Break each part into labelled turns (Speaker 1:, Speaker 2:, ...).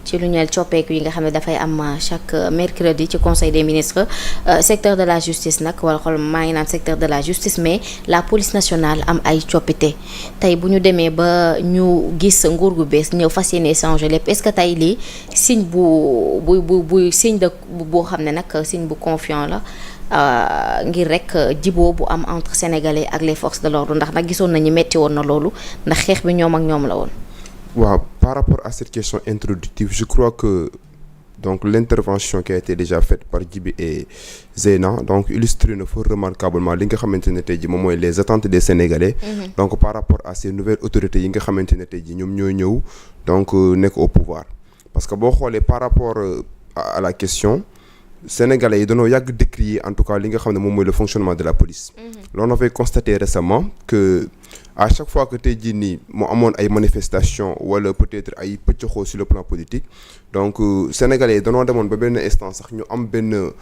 Speaker 1: ci lu ñeel coppeeku yi nga xam ne dafay am chaque mercredi ci conseil des ministres secteur de la justice nag wala xool maa ngi naan secteur de la justice mais la police nationale am ay coppite tey bu ñu demee ba ñu gis nguur gu bees ñëw fas yéene changer lépp est-ce que tey lii signe bu signe de boo xam ne nag signe bu confiant la ngir rek jiboo bu am entre sénégalais ak les forces de l'ordre ndax nag gisoon nañu metti woon na loolu ndax xeex bi ñoom ak ñoom la woon.
Speaker 2: waaw par rapport à cette question introductive je crois que donc l'intervention qui a été déjà faite par Djiby et Zeyna donc illustre na fort remarquablement li nga xamante ne tey ji moom mooy les attentes des Sénégalais. Donc par rapport à ces nouvelles autorités yi nga xamante ne tey ji ñoom ñooy ñëw donc nekk au pouvoir parce que boo xoolee par rapport à la question Sénégalais yi dañoo yàgg décrier en tout cas li nga xam ne moom mooy le fonctionnement de la police. On avait constaté récemment que à chaque fois que tey jii nii mu amoon ay manifestations wala peut-être ay pëccëxoo sur le plan politique donc Sénégalais yi dañoo demoon ba benn instant sax ñu am benn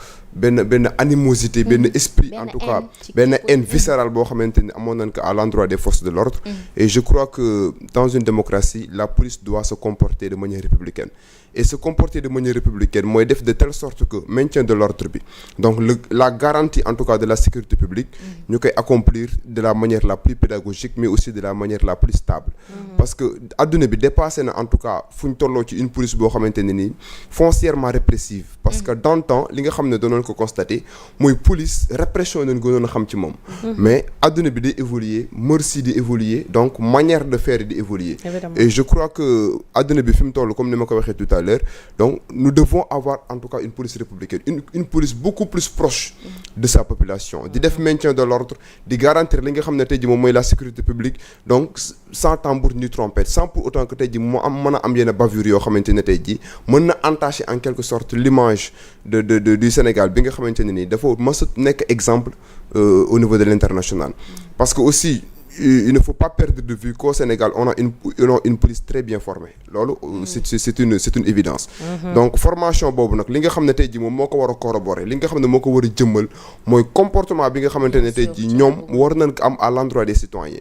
Speaker 2: animosité benn esprit en tout cas benn haine viscérale boo xamante ni amoon nañ ko à l'endroit des forces de l'ordre et je crois que dans une démocratie la police doit se comporter de manière républicaine et se comporter de manière républicaine mooy def de telle sorte que maintien de l'ordre bi donc la garantie en tout cas de la sécurité publique ñu koy accomplir de la manière la plus pédagogique mais aussi de la manière la plus stable parce que adduna bi dépassé na en tout cas fu ñu tolloo ci une police boo xamante ne nii foncièrement répressive parce que dans le temps li nga xam ne doonoon ko constater mooy police répression nañ gënoon a xam ci moom mais adduna bi day évoluer mœurs yi di évoluer donc manière de faire di évoluer et je crois que adduna bi fi mu toll comme ni ma ko waxee tout à l'heure donc nous devons avoir en tout cas une police républicaine une police beaucoup plus proche de sa population di def maintien de l'ordre di garantir li nga xam ne tey ji moom mooy la sécurité publique donc sans tambour ni trompette sans pour autant que tey ji mu am mën a am yenn bavure yoo xamante ne tey ji mën na entacher en quelque sorte l'image du Sénégal bi nga xamante ne nii dafa mës a nekk exemple au niveau de l'international parce que aussi il ne faut pas perdre de vue qu'au Sénégal on a une police très bien formée loolu c'est une évidence donc formation boobu nag li nga xam ne tey ji moom moo ko war a corroborer li nga xam ne moo ko war a jëmmal mooy comportement bi nga xamante ne tey ji ñoom war nañ ko am à l'endroit des citoyens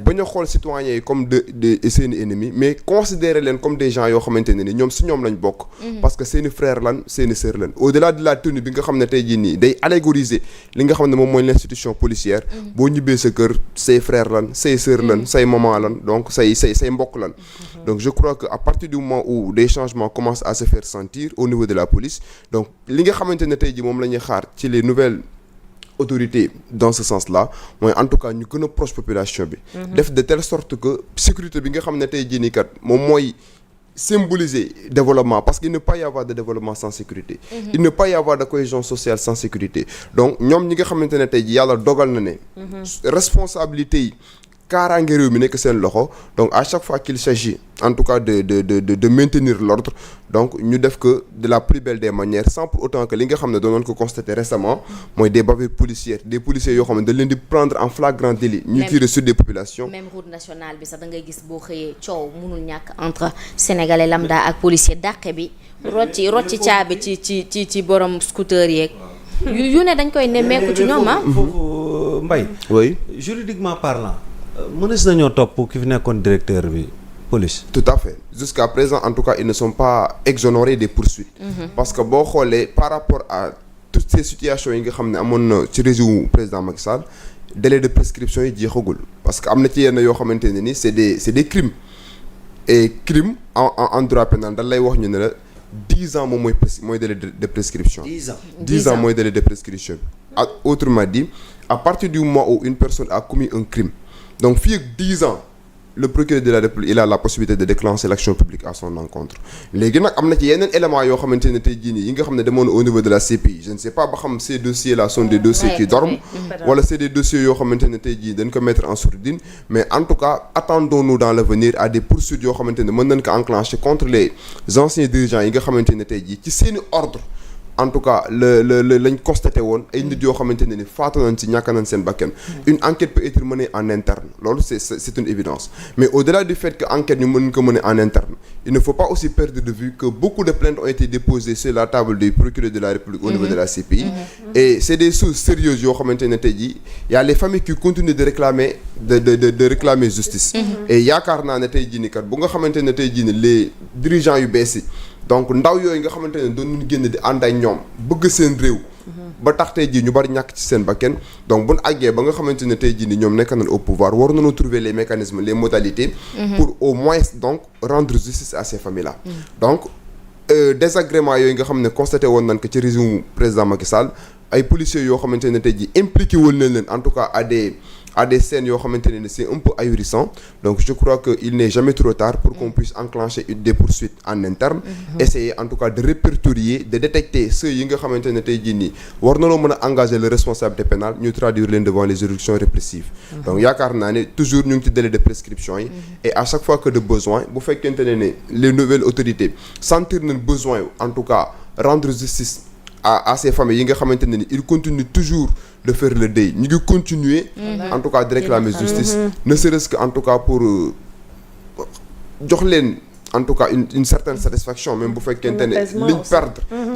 Speaker 2: bañ a xool citoyens yi comme de seeni ennemis mais considérer leen comme des gens yoo xamante ne ni ñoom si ñoom lañ bokk parce que seeni frère lan seeni sœur lan au-delà de la tenue bi nga xam ne tey ji nii day allégoriser li nga xam ne moom mooy l'institution policière boo ñibbee sa kër say frère lan say sœur lan say maman lan donc say mbokk lan donc je crois que à partir du moment où des changements commencent à se faire sentir au niveau de la police donc li nga xamante ne tey ji moom la ñuy xaar ci les nouvelles autorités dans ce sens-là mooy en tout cas ñu gën a proche population bi def de telle sorte que sécurité bi nga xam ne tey jii nii kat moom mooy symboliser développement parce qu'il ne peut pas y avoir de développement sans sécurité il ne peut pas y avoir de cohésion sociale sans sécurité donc ñoom ñi nga xamante ne tey ji yàlla dogal na ne responsabilité yi kaaraange réew mi nekk seen loxo donc à chaque fois qu'il s'agit en tout cas de maintenir l'ordre donc ñu def que de la plus belle des manières sans pour autant que li nga xam ne doonoon ko constater récemment mooy des bavures policières des policiers yoo xam ne dañ leen di prendre en flagrant délit ñu tirer sur des populations
Speaker 1: même route nationale bi sax da ngay gis boo xëyee coow mënul ñàkk entre sénégalais lambda ak policier dàqe bi rocci caabi ci borom scooter yeeg yu ne dañ koy nemmeeku ci ñoom
Speaker 3: foofu Mbaye
Speaker 2: oui
Speaker 3: juridiquement parlant mënees nañoo topp ki fi nekkoon directeur bi police.
Speaker 2: Tout à fait jusqu'à présent en tout cas ils ne sont pas exonérés des poursuites parce que boo xoolee par rapport à toutes ces situations yi nga xam ne amoon na ci régime président Macky Sall délai de prescription yi jeexagul parce que am na ci yenn yoo xamante ne ni c'est des crimes et crime en droit pénal dañ lay wax ñu ne la 10 ans moom mooy délai de prescription. 10 ans mooy délai de prescription autrement dit à partir du moment où une personne a commis un crime donc fii ak 10 ans le procureur de la République il a la possibilité de déclencher l'action publique à son encontre léegi nag am na ci yeneen éléments yoo xamante ne tey jii nii yi nga xam ne demoon au niveau de la CPI je ne sais pas ba xam ces dossiers là sont des dossiers qui dorment wala c'est des dossiers yoo xamante ne tey jii dañ ko mettre en sourdine mais en tout cas attendons-nous dans l'avenir à des poursuites yoo xamante ne mën nañ ko enclencher contre les anciens dirigeants yi nga xamante ne tey jii ci seeni ordre en tout cas lañ constaté woon ay nit yoo xamante ne ni faatu nañ ci ñàkk nañ seen bakkan une enquête peut être menée en interne loolu c'est une évidence mais au-delà du fait que enquête ñu mën ko mener en interne il ne faut pas aussi perdre de vue que beaucoup de plaintes ont été déposées sur la table du procureur de la République au niveau de la CPI et c'est des choses sérieuses yoo xamante ne tey jii y a les familles qui continuent de réclamer de réclamer justice et yaakaar naa ne tey jii ni kat bu nga xamante ne tey jii ni les dirigeants yu bees yi donc ndaw yooyu nga xamante ne doon ñu génn di ànd ak ñoom bëgg seen réew ba tax tey jii ñu bari ñàkk ci seen bakkan donc bu ñu àggee ba nga xamante ne tey jii ni ñoom nekk nañ au pouvoir war nañoo trouver les mécanismes les modalités pour au moins donc rendre justice à ces familles là donc désagrément yooyu nga xam ne constaté woon nañ ko ci régime président Macky Sall ay policiers yoo xamante ne tey jii impliqué woon nañ leen en tout cas à des scènes yoo xamante ne c'est un peu ahurissant donc je crois que il n'est jamais trop tard pour qu'on puisse enclencher des poursuites en interne essayer en tout cas de répertorier de détecter ceux yi nga xamante ne tey jii nii war na loo mën a engager les responsabilités pénales ñu traduire leen devant les juridictions répressives donc yaakaar naa ne toujours ñu ngi ci délai de prescription yi et à chaque fois que de besoin bu fekkente ne les nouvelles autorités sentir nañ besoin en tout cas rendre justice à ces familles yi nga xamante ne ni il continue toujours de faire le deuil ñu ngi continuer en tout cas de réclamer justice ne serait-ce que en tout cas pour jox leen en tout cas une certaine satisfaction même bu fekkente ne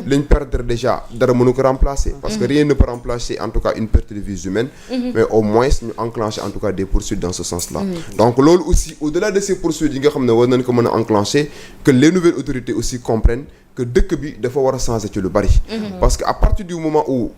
Speaker 2: liñ perdre déjà dara mënu ko remplacer parce que rien ne peut remplacer en tout cas une perte de vies humaines mais au moins ñu enclencher en tout cas des poursuites dans ce sens-là donc loolu aussi au-delà de ces poursuites yi nga xam ne war nañ ko mën a enclencher que les nouvelles autorités aussi comprennent que dëkk bi dafa war a changer ci lu bari parce que à partir du moment où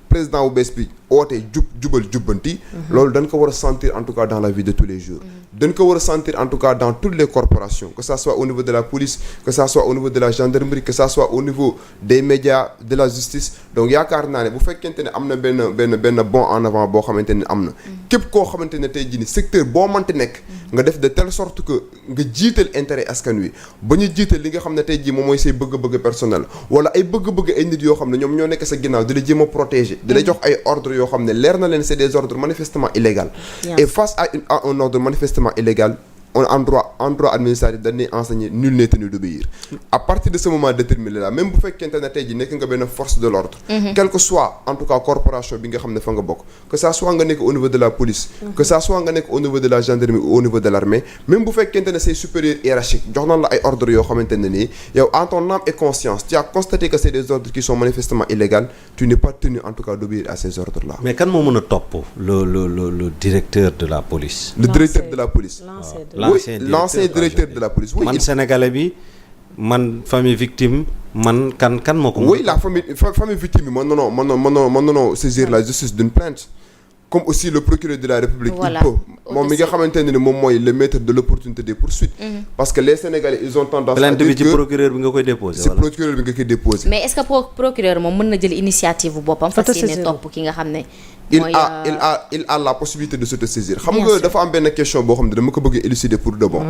Speaker 2: président wu bees bi ootee jubal jubbanti loolu dañ ko war a sentir en tout cas dans la vie de tous les jours dañ ko war a sentir en tout cas dans toutes les corporations que ça soit au niveau de la police que ça soit au niveau de la gendarmerie que ça soit au niveau des médias de la justice donc yaakaar naa ne bu fekkente ne am na benn bond en avant boo xamante ne am na képp koo xamante ne tey jii ni secteur boo mënti nekk nga def de telle sorte que nga jiital intérêt askan wi ba ñu jiital li nga xam ne tey jii moom mooy say bëgg-bëgg personnel wala ay bëgg-bëgg ay nit yoo xam ne ñoom ñoo nekk sa ginnaaw di la jéem a protéger di la jox ay ordres yoo xam ne leer na leen c'est des ordres manifestement illégaux et face à un ordre manifestement illégal en droit administratif dañuy enseigner nul n'est tenu d'obéir à partir de ce moment déterminé là même bu fekkente ne tey ji nekk nga benn force de l'ordre quel que soit en tout cas corporation bi nga xam ne fa nga bokk que ça soit nga nekk au niveau de la police que ça soit nga nekk au niveau de la gendarmerie ou au niveau de l'armée même bu fekkente ne say supérieurs hiérarchiques jox nañ la ay ordres yoo xamante ne nii yow en ton âme et conscience tu as constaté que c'est des ordres qui sont manifestement illégaux tu n'es pas tenu en tout cas d'obéir à ces ordres là.
Speaker 3: mais kan moo mën a topp le directeur de la police.
Speaker 2: le directeur de la police. l'ancien directeur de la police. oui
Speaker 3: man sénégalais bi man famille victime man kan moo ko.
Speaker 2: oui la famille victime bi mën na saisir la justice d'une plainte comme aussi le procureur de la République.
Speaker 1: Voilà.
Speaker 2: il peut moom mi nga xamante ne ni moom mooy le maître de l'opportunité des poursuites. parce que les Sénégalais ils ont tendance à dire que
Speaker 3: plainte bi ci procureur bi nga koy déposer.
Speaker 2: ci procureur bi nga koy déposer.
Speaker 1: mais est-ce que procureur moom mën na jël initiative bu boppam. fas yéene topp ki nga xam ne.
Speaker 2: il a la possibilité de s'autosaisir xam nga dafa am benn question boo xam ne dama ko bëgg élucider pour de bon.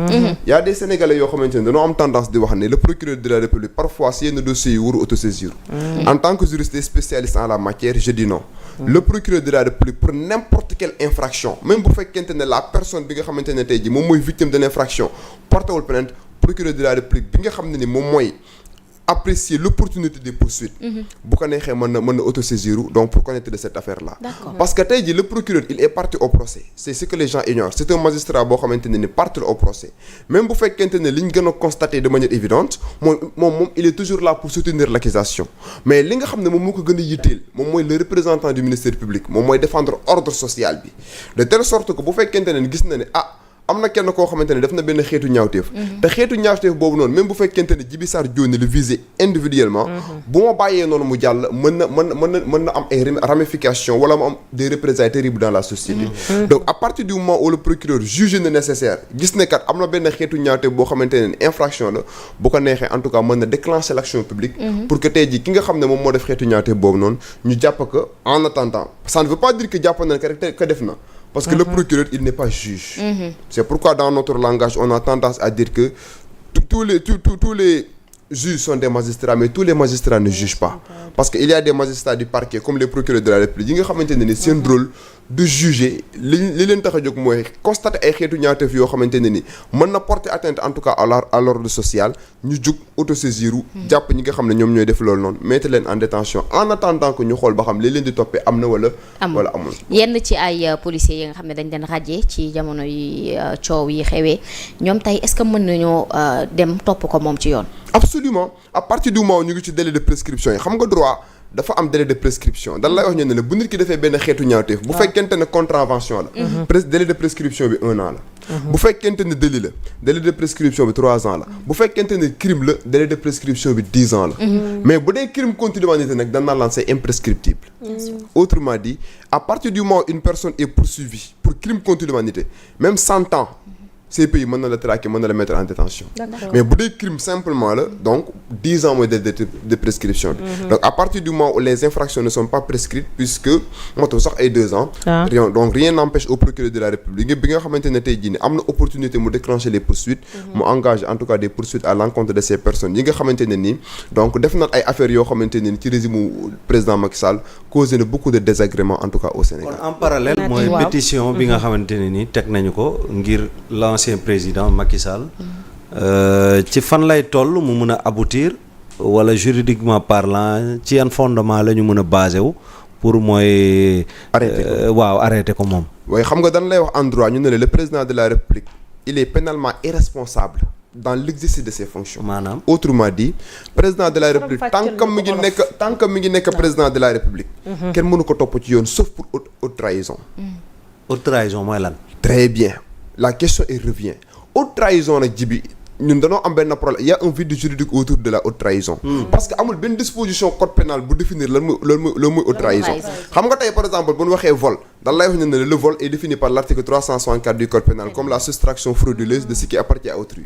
Speaker 2: y a des Sénégalais yoo xamante ne dañoo am tendance di wax ne le procureur de la République parfois si yenn dossiers yi waru autosaisir. en tant que juriste et spécialiste en la matière je dis non. le procureur de la République pour n'importe quelle infraction même bu fekkente ne la personne bi nga xamante ne tey jii moom mooy victime de l'infraction portewul plainte procureur de la République bi nga xam ne ni moom mooy apprécier l'opportunité des poursuites. bu ko neexee mën na autosaisir donc pour connaître de cette affaire là. parce que tey jii le procureur il est parti au procès c'est ce que les gens ignorent c'est un magistrat boo xamante ne ni parti au procès même bu fekkente ne li ñu gën a constater de manière évidente moom il est toujours là pour soutenir l'accusation mais li nga xam ne moom moo ko gën a yitteel moom mooy le représentant du ministère public moom mooy défendre ordre social bi de telle sorte que bu fekkente ne gis na ne am na kenn koo xamante ne def na benn xeetu ñaawteef te xeetu ñaawteef boobu noonu même bu fekkente ne Djibi Sarr Dione le visé individuellement bu ma bàyyee noonu mu jàll mën na am ay ramifications wala mu am des représailles terribles dans la société donc à partir du moment où le procureur juge ne nécessaire gis ne kat am na benn xeetu ñaawteef boo xamante ne infraction la bu ko neexee en tout cas mën na déclencher l'action publique pour que tey jii ki nga xam ne moom moo def xeetu ñaawteef boobu noonu ñu jàpp ko en attendant ça ne veut pas dire que jàpp na que def na parce que le procureur il n'est pas juge. C'est pourquoi dans notre langage on a tendance à dire que tous les juges sont des magistrats mais tous les magistrats ne jugent pas parce que il y a des magistrats du parquet comme les procureurs de la République yi nga xamante ne ni seen rôle de juger li leen tax a jóg mooy constater ay xeetu ñaawteef yoo xamante ne ni mën na porter atteinte en tout cas à l'ordre social ñu jug autosaisir jàpp ñi nga xam ne ñoom ñooy def loolu noonu mettre leen en détention en attendant que ñu xool ba xam li leen di toppee am na wala amul
Speaker 1: yenn ci ay policiers yi nga xam ne dañ leen ràjjee ci jamono yi coow yi xewee ñoom tey est-ce que mën nañoo dem topp ko moom ci yoon.
Speaker 2: Absolument à partir du moment où ñu ngi ci délai de prescription yi xam nga droit dafa am délai de prescription dan lay wax ñu ne la bu nit ki defee benn xeetu ñaawteef bu fekkente ne contravention la délai de prescription bi 1 an la bu fekkente ne délit la délai de prescription bi 3 ans la bu fekkente ne crime la délai de prescription bi 10 ans la mais bu dee crime contre l'humanité nag dan naa laan c'est imprescriptible autrement dit à partir du moment où une personne est poursuivie pour crime contre l'humanité même 100 ans CPI mën na la traquer mën na la mettre en détention mais bu dee crime simplement la donc 10 ans mooy de prescription bi donc à partir du moment où les infractions ne sont pas prescrites puisque moto sax ay 2 ans donc rien n'empêche au procureur de la République bi nga xamante ne tey jii ni am na opportunité mu déclencher les poursuites mu engage en tout cas des poursuites à l'encontre de ces personnes yi nga xamante ne nii donc def na ay affaires yoo xamante ne ni ci régime président Macky Sall causé na beaucoup de désagréments en tout cas au Sénégal.
Speaker 3: kon en parallèle mooy pétition bi nga xamante ne ni teg nañu ko ngir ancien président Macky Sall ci fan lay toll mu mën a aboutir wala juridiquement parlant ci yan fondement la ñu mën a basé wu pour mooy arrêté ko moom
Speaker 2: waaye xam nga dañ lay wax en droit ñu ne le président de la République il est pénalement irresponsable dans l'exercice de ses fonctions
Speaker 3: maanaam
Speaker 2: autrement dit président de la République tant que mi ngi nekk président de la République kenn mënu ko topp ci yoon sauf pour haute trahison
Speaker 3: haute trahison mooy lan
Speaker 2: très bien la question est revient haute trahison nag jibi ñun dañoo am benn problème il y a un vide juridique autour de la haute trahison parce que amul benn disposition code pénal bu définir lan mooy haute trahison xam nga tey par exemple bu ñu waxee vol dan lay wax ne le vol est défini par l'article 364 du code pénal comme la soustraction frauduleuse de ce qui appartient à autrui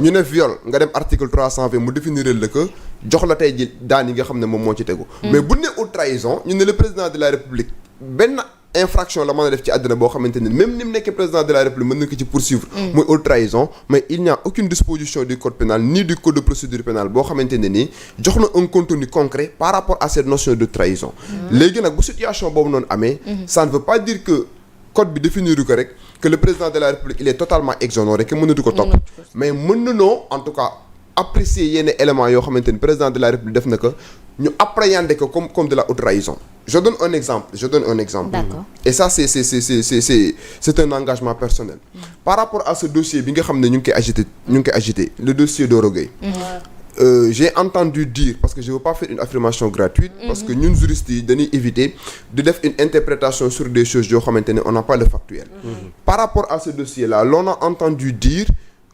Speaker 2: ñu ne viol nga dem article 320 mu définir la que jox la tey ji daan yi nga xam ne moom moo ci tegu mais bu ne haute trahison ñu ne le président de la République benn infraction la mën a def ci àddina boo xamante ni même ni mu nekkee président de la République mën na ko ci poursuivre mooy haute trahison mais il n'y a aucune disposition du code pénal ni du code de procédure pénale boo xamante ne nii jox na un contenu concret par rapport à cette notion de trahison léegi nag bu situation boobu noonu amee ça ne veut pas dire que code bi définir ko rek que le président de la République il est totalement exonéré que mënatu ko topp mais mën nanoo en tout cas apprécier yenn éléments yoo xamante ni président de la République def na ko ñu appréhender ko comme de la haute trahison je donne un exemple d'accord. Et ça c'est un engagement personnel par rapport à ce dossier bi nga xam ne ñu ngi koy agité le dossier Doro Gueye j'ai entendu dire parce que je veux pas faire une affirmation gratuite parce que ñun juristes yi dañuy éviter de def une interprétation sur des choses yoo xamante ne on n'a pas le factuel par rapport à ce dossier là l'on a entendu dire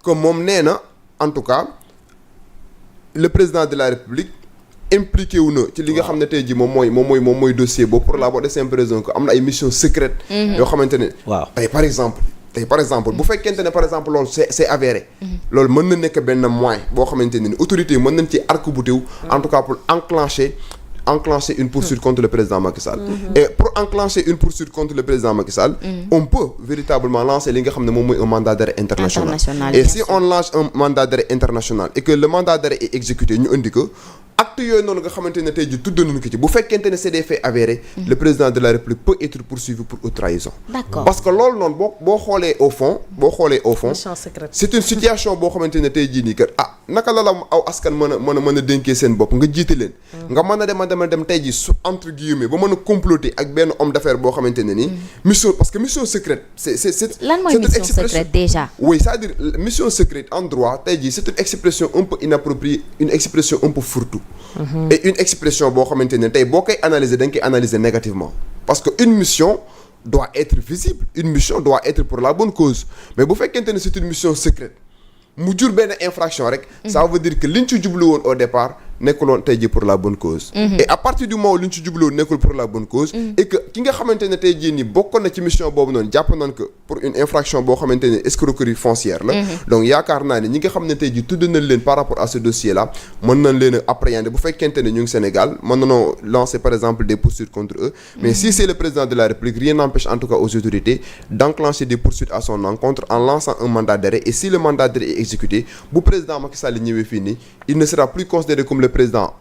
Speaker 2: que moom nee na en tout cas le président de la République impliqué wu na ci li nga xam ne tey jii moom mooy dossier boobu pour la bonne et simple raison que am na ay missions secrètes yoo xamante ne tey par exemple bu fekkente ne par exemple loolu c'est avéré loolu mën na nekk benn moyen boo xamante ne ni autorités yi mën nañ ci arc-bouté wu en tout cas pour enclencher une poursuite contre le président Macky Sall et pour enclencher une poursuite contre le président Macky Sall on peut véritablement lancer li nga xam ne moom mooy un mandat d'arrêt international et si on lance un mandat d'arrêt international et que le mandat d'arrêt est exécuté ñu indi ko acte yooyu noonu nga xamante ne tey ji tudd nañu ko ci bu fekkente ne c'est des faits avérés le président de la République peut être poursuivi pour haute trahison parce que loolu noonu boo xoolee au fond c'est une situation boo xamante ne tey jii nii kat naka la aw askan mën a dénkee seen bopp nga jiite leen nga mën a dem tey ji su entre guillemets ba mën a comploter ak benn homme d'affaires boo xamante ne nii mission parce que mission secrète c'est
Speaker 1: lan mooy mission secrète déjà
Speaker 2: oui c'est-à-dire mission secrète en droit tey jii c'est une expression un peu inappropriée une expression un peu fourre-tout et une expression boo xamante ne tey boo koy analyser da nga koy analyser négativement parce que une mission doit être visible une mission doit être pour la bonne cause mais bu fekkente ne c'est une mission secrète mu jur benn infraction rek ça veut dire que liñ ci jublu woon au départ nekkuloon tey jii pour la bonne cause et à partir du moment li ñu ci jubloon nekkul pour la bonne cause et que ki nga xamante ne tey jii nii bokkoon na ci mission boobu noonu jàpp nañ que pour une infraction boo xamante ne escroquerie foncière la donc yaakaar naa ne ñi nga xam ne tey jii tudd nañ leen par rapport à ce dossier là mën nañ leen a appréhender bu fekkente ne ñu ngi Sénégal mën nañoo lancer par exemple des poursuites contre eux mais si c'est le président de la République rien n'empêche en tout cas aux autorités d'enclencher des poursuites à son encontre en lançant un mandat d'arrêt et si le mandat d'arrêt est exécuté bu président Macky Sall ñëwee fii nii il ne sera plus considéré comme le président